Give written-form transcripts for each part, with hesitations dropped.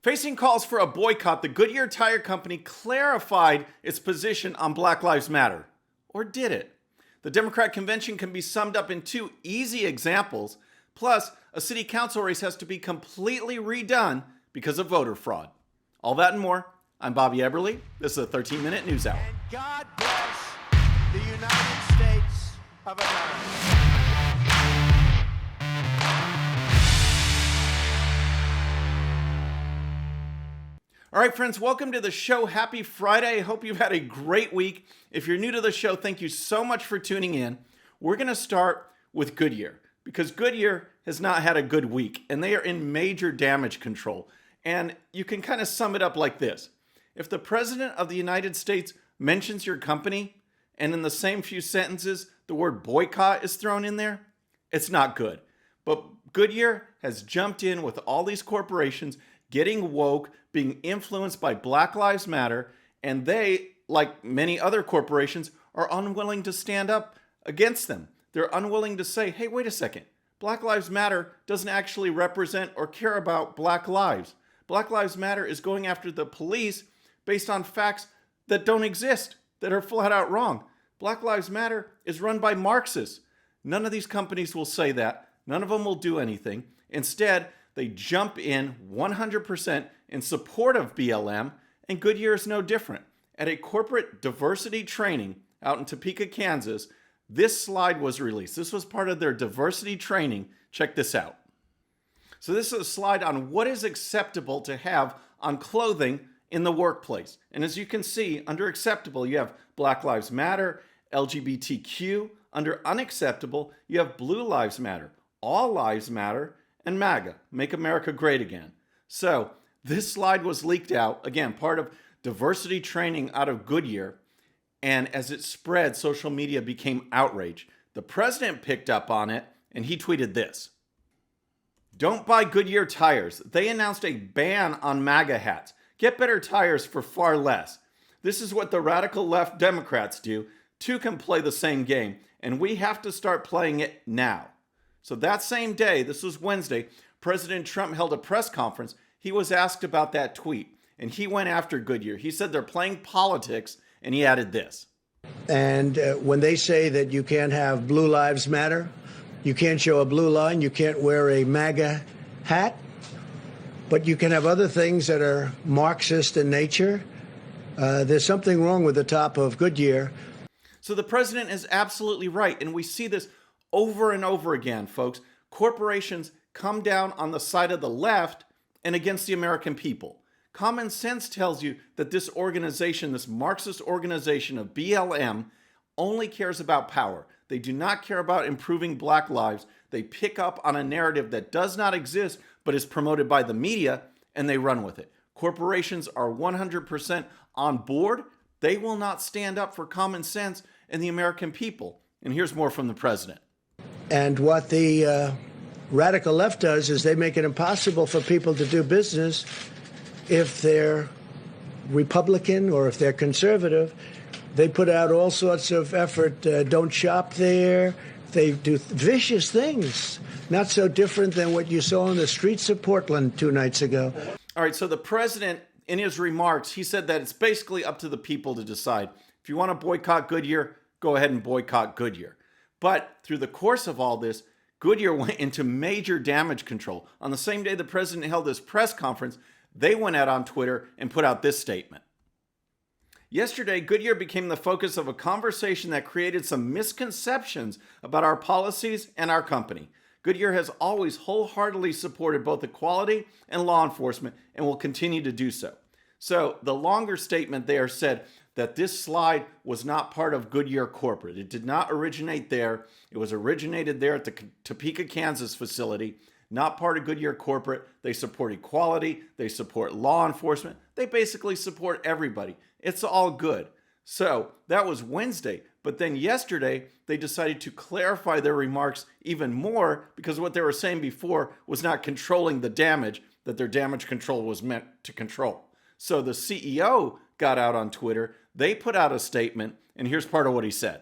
Facing calls for a boycott, the Goodyear Tire Company clarified its position on Black Lives Matter. Or did it? The Democrat convention can be summed up in two easy examples. Plus, a city council race has to be completely redone because of voter fraud. All that and more. I'm Bobby Eberle. This is a 13-minute news hour. And God bless the United States of America. All right, friends, welcome to the show. Happy Friday. I hope you've had a great week. If you're new to the show, thank you so much for tuning in. We're going to start with Goodyear because Goodyear has not had a good week and they are in major damage control. And you can kind of sum it up like this. If the President of the United States mentions your company and in the same few sentences, the word boycott is thrown in there, it's not good. But Goodyear has jumped in with all these corporations getting woke, being influenced by Black Lives Matter, and they, like many other corporations, are unwilling to stand up against them. They're unwilling to say, hey, wait a second, Black Lives Matter doesn't actually represent or care about Black lives. Black Lives Matter is going after the police based on facts that don't exist, that are flat out wrong. Black Lives Matter is run by Marxists. None of these companies will say that. None of them will do anything. Instead, they jump in 100% in support of BLM, and Goodyear is no different. At a corporate diversity training out in Topeka, Kansas, this slide was released. This was part of their diversity training. Check this out. So this is a slide on what is acceptable to have on clothing in the workplace. And as you can see, under acceptable, you have Black Lives Matter, LGBTQ. Under unacceptable, you have Blue Lives Matter, All Lives Matter, and MAGA, Make America Great Again. So this slide was leaked out, again, part of diversity training out of Goodyear. And as it spread, social media became outraged. The president picked up on it and he tweeted this. Don't buy Goodyear tires. They announced a ban on MAGA hats. Get better tires for far less. This is what the radical left Democrats do. Two can play the same game, and we have to start playing it now. So that same day, this was Wednesday, President Trump held a press conference. He was asked about that tweet, and he went after Goodyear. He said they're playing politics, and he added this. And when they say that you can't have Blue Lives Matter, you can't show a blue line, you can't wear a MAGA hat, but you can have other things that are Marxist in nature, there's something wrong with the top of Goodyear. So the president is absolutely right, and we see this over and over again, folks. Corporations come down on the side of the left and against the American people. Common sense tells you that this organization, this Marxist organization of BLM, only cares about power. They do not care about improving Black lives. They pick up on a narrative that does not exist but is promoted by the media, and they run with it. Corporations are 100% on board. They will not stand up for common sense and the American people. And here's more from the president. And what the radical left does is they make it impossible for people to do business if they're Republican or if they're conservative. They put out all sorts of effort, don't shop there. They do vicious things, not so different than what you saw on the streets of Portland 2 nights ago. All right, so the president, in his remarks, he said that it's basically up to the people to decide. If you want to boycott Goodyear, go ahead and boycott Goodyear. But through the course of all this, Goodyear went into major damage control. On the same day the president held his press conference, they went out on Twitter and put out this statement. Yesterday, Goodyear became the focus of a conversation that created some misconceptions about our policies and our company. Goodyear has always wholeheartedly supported both equality and law enforcement and will continue to do so. So the longer statement there said that this slide was not part of Goodyear corporate. It did not originate there. It was originated there at the Topeka, Kansas facility, not part of Goodyear corporate. They support equality. They support law enforcement. They basically support everybody. It's all good. So that was Wednesday. But then yesterday, they decided to clarify their remarks even more because what they were saying before was not controlling the damage that their damage control was meant to control. So the CEO got out on Twitter. They put out a statement, and here's part of what he said.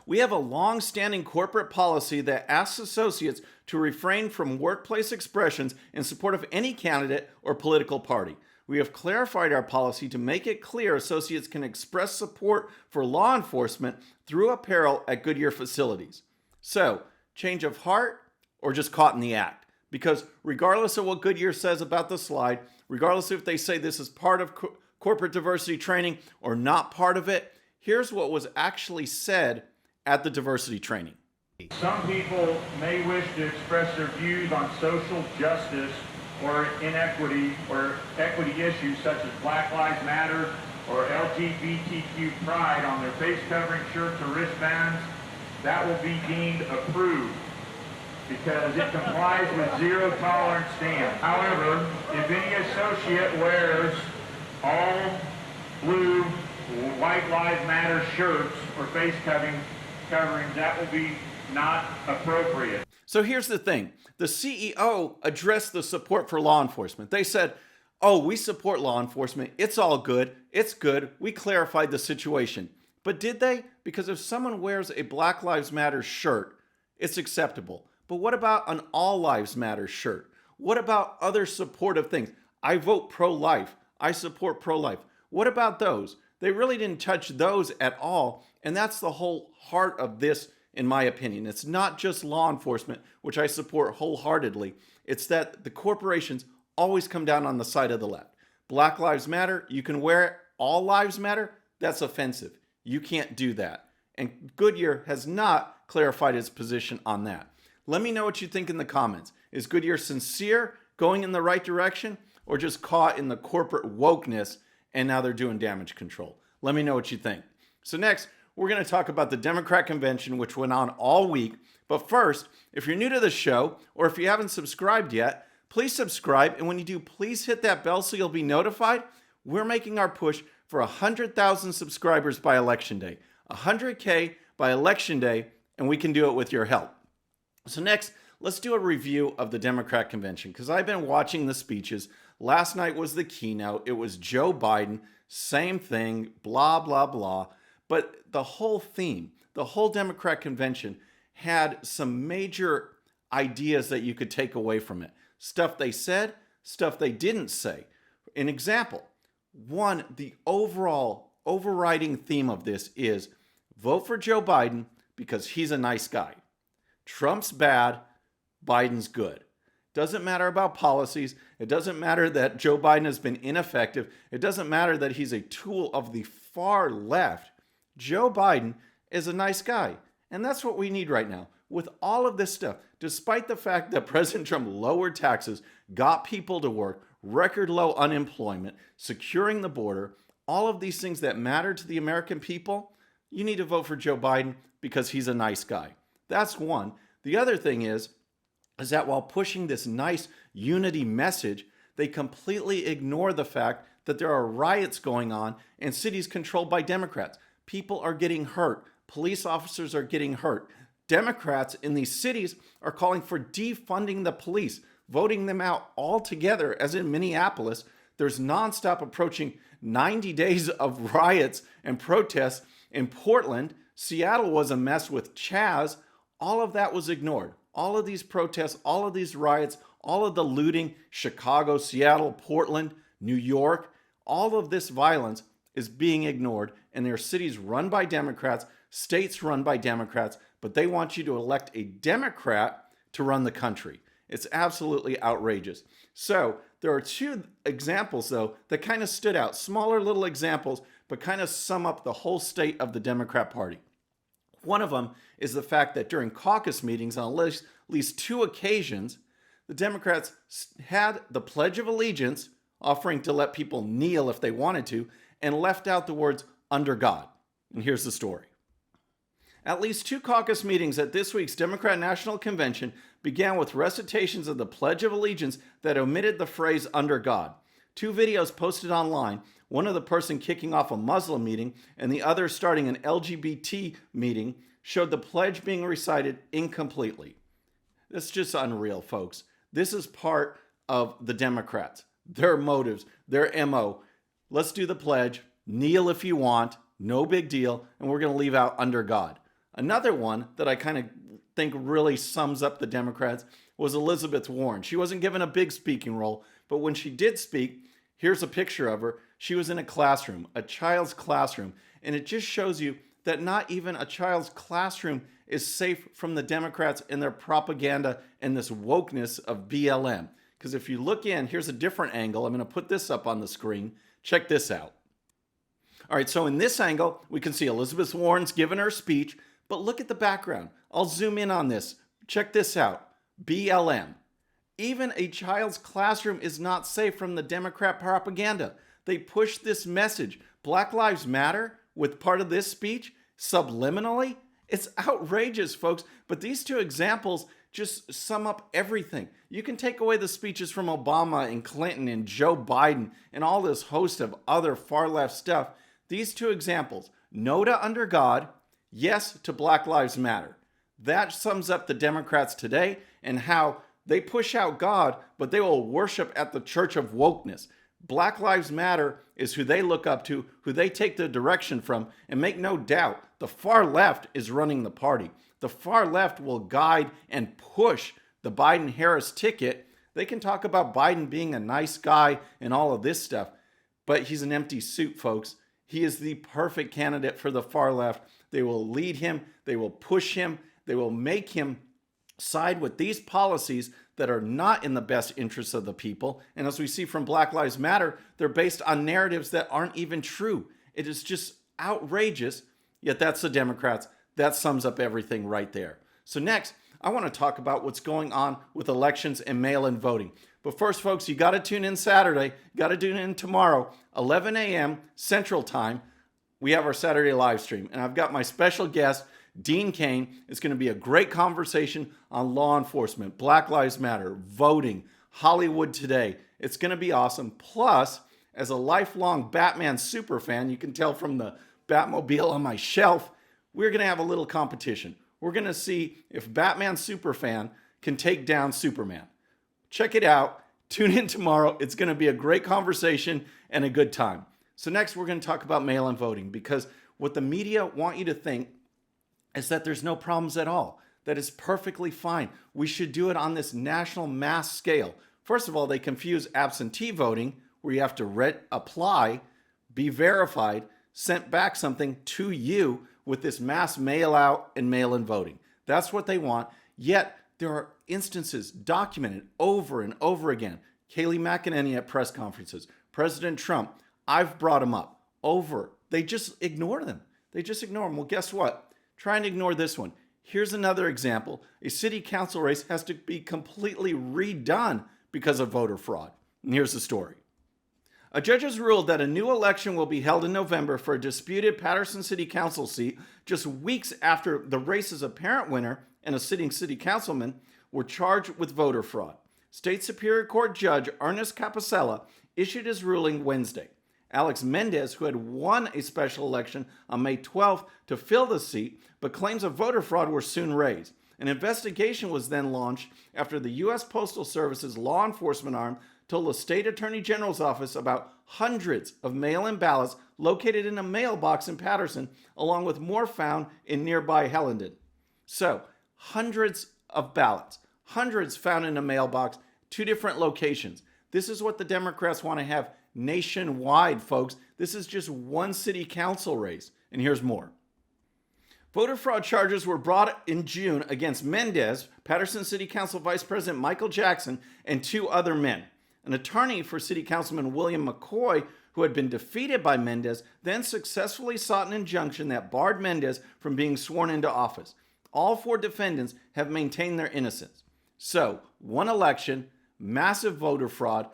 We have a long-standing corporate policy that asks associates to refrain from workplace expressions in support of any candidate or political party. We have clarified our policy to make it clear associates can express support for law enforcement through apparel at Goodyear facilities. So, change of heart or just caught in the act? Because regardless of what Goodyear says about the slide, regardless if they say this is part of corporate diversity training or not part of it, here's what was actually said at the diversity training. Some people may wish to express their views on social justice or inequity or equity issues such as Black Lives Matter or LGBTQ pride on their face covering shirts or wristbands. That will be deemed approved because it complies with zero tolerance stance. However, if any associate wears all blue White Lives Matter shirts or face coverings, that will be not appropriate. So here's the thing. The CEO addressed the support for law enforcement. They said, oh, we support law enforcement. It's all good. It's good. We clarified the situation. But did they? Because if someone wears a Black Lives Matter shirt, it's acceptable. But what about an All Lives Matter shirt? What about other supportive things? I vote pro-life. I support pro-life. What about those? They really didn't touch those at all. And that's the whole heart of this, in my opinion. It's not just law enforcement, which I support wholeheartedly. It's that the corporations always come down on the side of the left. Black Lives Matter, you can wear it. All Lives Matter, that's offensive. You can't do that. And Goodyear has not clarified its position on that. Let me know what you think in the comments. Is Goodyear sincere, going in the right direction, or just caught in the corporate wokeness and now they're doing damage control? Let me know what you think. So next, we're going to talk about the Democrat convention, which went on all week. But first, if you're new to the show, or if you haven't subscribed yet, please subscribe. And when you do, please hit that bell so you'll be notified. We're making our push for 100,000 subscribers by Election Day. 100K by Election Day, and we can do it with your help. So next, let's do a review of the Democrat convention, because I've been watching the speeches. Last night was the keynote. It was Joe Biden, same thing, blah, blah, blah. But the whole theme, the whole Democrat convention had some major ideas that you could take away from it. Stuff they said, stuff they didn't say. An example, one, the overall overriding theme of this is vote for Joe Biden because he's a nice guy. Trump's bad, Biden's good. Doesn't matter about policies. It doesn't matter that Joe Biden has been ineffective. It doesn't matter that he's a tool of the far left. Joe Biden is a nice guy. And that's what we need right now. With all of this stuff, despite the fact that President Trump lowered taxes, got people to work, record low unemployment, securing the border, all of these things that matter to the American people, you need to vote for Joe Biden because he's a nice guy. That's one. The other thing is that while pushing this nice unity message, they completely ignore the fact that there are riots going on in cities controlled by Democrats. People are getting hurt. Police officers are getting hurt. Democrats in these cities are calling for defunding the police, voting them out altogether, as in Minneapolis. There's nonstop approaching 90 days of riots and protests in Portland. Seattle was a mess with Chaz. All of that was ignored. All of these protests, all of these riots, all of the looting, Chicago, Seattle, Portland, New York, all of this violence is being ignored. And there are cities run by Democrats, states run by Democrats, but they want you to elect a Democrat to run the country. It's absolutely outrageous. So there are two examples, though, that kind of stood out. Smaller little examples, but kind of sum up the whole state of the Democrat Party. One of them is the fact that during caucus meetings, on at least two occasions, the Democrats had the Pledge of Allegiance, offering to let people kneel if they wanted to, and left out the words, under God. And here's the story. At least two caucus meetings at this week's Democrat National Convention began with recitations of the Pledge of Allegiance that omitted the phrase, under God. Two videos posted online, one of the person kicking off a Muslim meeting and the other starting an LGBT meeting, showed the pledge being recited incompletely. That's just unreal, folks. This is part of the Democrats, their motives, their MO. Let's do the pledge, kneel if you want, no big deal, and we're going to leave out under God. Another one that I kind of think really sums up the Democrats was Elizabeth Warren. She wasn't given a big speaking role, but when she did speak, here's a picture of her. She was in a classroom, a child's classroom, and it just shows you that not even a child's classroom is safe from the Democrats and their propaganda and this wokeness of BLM. Because if you look in, here's a different angle. I'm going to put this up on the screen. Check this out. All right, so in this angle, we can see Elizabeth Warren's giving her speech, but look at the background. I'll zoom in on this. Check this out. BLM. Even a child's classroom is not safe from the Democrat propaganda. They push this message, Black Lives Matter, with part of this speech, subliminally. It's outrageous, folks. But these two examples just sum up everything. You can take away the speeches from Obama and Clinton and Joe Biden and all this host of other far left stuff. These two examples, no to under God, yes to Black Lives Matter. That sums up the Democrats today and how they push out God, but they will worship at the church of wokeness. Black Lives Matter is who they look up to, who they take the direction from, and make no doubt, the far left is running the party. The far left will guide and push the Biden-Harris ticket. They can talk about Biden being a nice guy and all of this stuff, but he's an empty suit, folks. He is the perfect candidate for the far left. They will lead him. They will push him. They will make him side with these policies that are not in the best interests of the people. And as we see from Black Lives Matter, they're based on narratives that aren't even true. It is just outrageous, yet that's the Democrats. That sums up everything right there. So next, I want to talk about what's going on with elections and mail-in voting. But first, folks, you got to tune in Saturday. You got to tune in tomorrow, 11 a.m. Central Time. We have our Saturday live stream. And I've got my special guest, Dean Cain. It's going to be a great conversation on law enforcement, Black Lives Matter, voting, Hollywood today. It's going to be awesome. Plus, as a lifelong Batman super fan, you can tell from the Batmobile on my shelf, we're going to have a little competition. We're going to see if Batman superfan can take down Superman. Check it out. Tune in tomorrow. It's going to be a great conversation and a good time. So next, we're going to talk about mail-in voting, because what the media want you to think is that there's no problems at all, that it's perfectly fine. We should do it on this national mass scale. First of all, they confuse absentee voting, where you have to apply, be verified, sent back something to you, with this mass mail out and mail in voting. That's what they want. Yet there are instances documented over and over again. Kayleigh McEnany at press conferences, President Trump, I've brought them up over. They just ignore them. They just ignore them. Well, guess what? Try and ignore this one. Here's another example. A city council race has to be completely redone because of voter fraud. And here's the story. A judge has ruled that a new election will be held in November for a disputed Patterson City Council seat just weeks after the race's apparent winner and a sitting city councilman were charged with voter fraud. State Superior Court Judge Ernest Capicella issued his ruling Wednesday. Alex Mendez, who had won a special election on May 12th to fill the seat, but claims of voter fraud were soon raised. An investigation was then launched after the U.S. Postal Service's law enforcement arm told the state attorney general's office about hundreds of mail-in ballots located in a mailbox in Patterson, along with more found in nearby Hellenden. So, hundreds of ballots, hundreds found in a mailbox, 2 different locations. This is what the Democrats want to have nationwide, folks. This is just one city council race. And here's more. Voter fraud charges were brought in June against Mendez, Patterson City Council Vice President Michael Jackson, and 2 other men. An attorney for City Councilman William McCoy, who had been defeated by Mendez, then successfully sought an injunction that barred Mendez from being sworn into office. All 4 defendants have maintained their innocence. So, one election, massive voter fraud,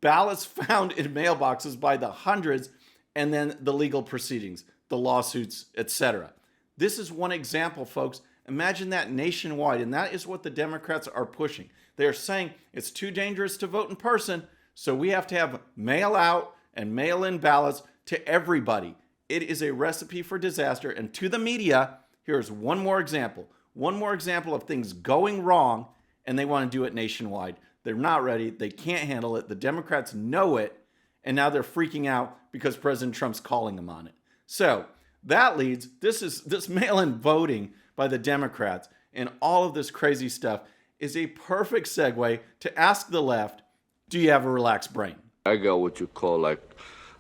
ballots found in mailboxes by the hundreds, and then the legal proceedings, the lawsuits, etc. This is one example, folks. Imagine that nationwide, and that is what the Democrats are pushing. They are saying it's too dangerous to vote in person, so we have to have mail-out and mail-in ballots to everybody. It is a recipe for disaster, and to the media, here's one more example of things going wrong, and they want to do it nationwide. They're not ready. They can't handle it. The Democrats know it, and now they're freaking out because President Trump's calling them on it. So, That leads, this mail-in voting by the Democrats and all of this crazy stuff is a perfect segue to ask the left, do you have a relaxed brain? I got what you call, like,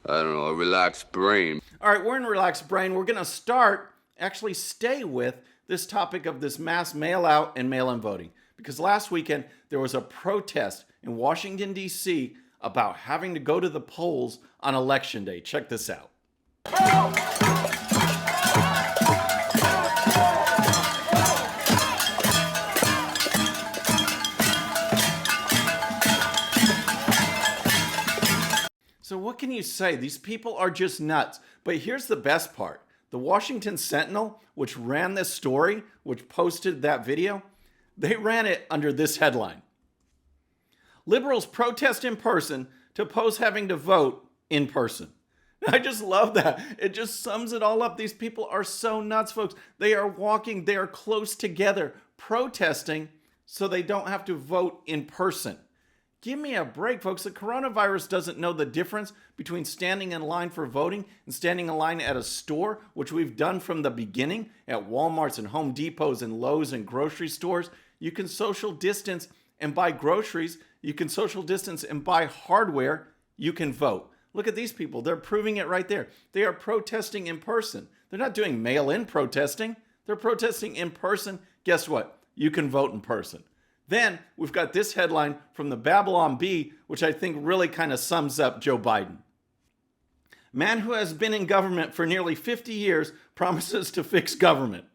I don't know, a relaxed brain. All right, we're in relaxed brain. We're going to actually stay with this topic of this mass mail-out and mail-in voting. Because last weekend, there was a protest in Washington, D.C. about having to go to the polls on Election Day. Check this out. So what can you say? These people are just nuts. But here's the best part. The Washington Sentinel, which ran this story, which posted that video, they ran it under this headline. Liberals protest in person to oppose having to vote in person. I just love that. It just sums it all up. These people are so nuts, folks. They are walking, they are close together, protesting so they don't have to vote in person. Give me a break, folks. The coronavirus doesn't know the difference between standing in line for voting and standing in line at a store, which we've done from the beginning at Walmarts and Home Depots and Lowe's and grocery stores. You can social distance and buy groceries. You can social distance and buy hardware. You can vote. Look at these people. They're proving it right there. They are protesting in person. They're not doing mail-in protesting. They're protesting in person. Guess what? You can vote in person. Then we've got this headline from the Babylon Bee, which I think really kind of sums up Joe Biden. Man who has been in government for nearly 50 years promises to fix government.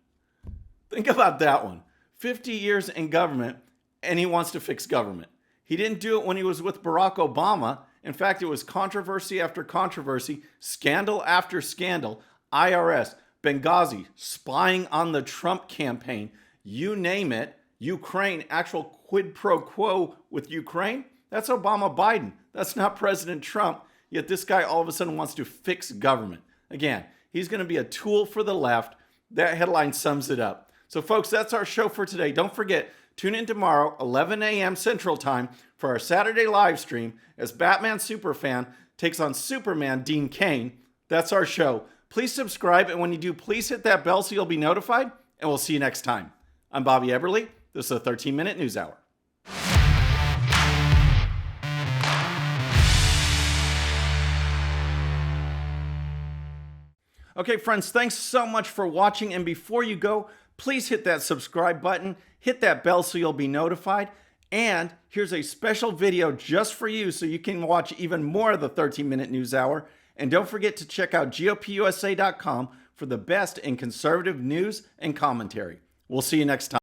Think about that one. 50 years in government, and he wants to fix government. He didn't do it when he was with Barack Obama. In fact, it was controversy after controversy, scandal after scandal, IRS, Benghazi, spying on the Trump campaign, you name it. Ukraine, actual quid pro quo with Ukraine, that's Obama Biden. That's not President Trump. Yet this guy all of a sudden wants to fix government. Again, he's going to be a tool for the left. That headline sums it up. So folks, that's our show for today. Don't forget, tune in tomorrow, 11 a.m. Central Time for our Saturday live stream as Batman Superfan takes on Superman Dean Cain. That's our show. Please subscribe, and when you do, please hit that bell so you'll be notified, and we'll see you next time. I'm Bobby Eberle. This is a 13-minute news hour. Okay, friends, thanks so much for watching. And before you go, please hit that subscribe button, hit that bell so you'll be notified. And here's a special video just for you so you can watch even more of the 13-minute news hour. And don't forget to check out GOPUSA.com for the best in conservative news and commentary. We'll see you next time.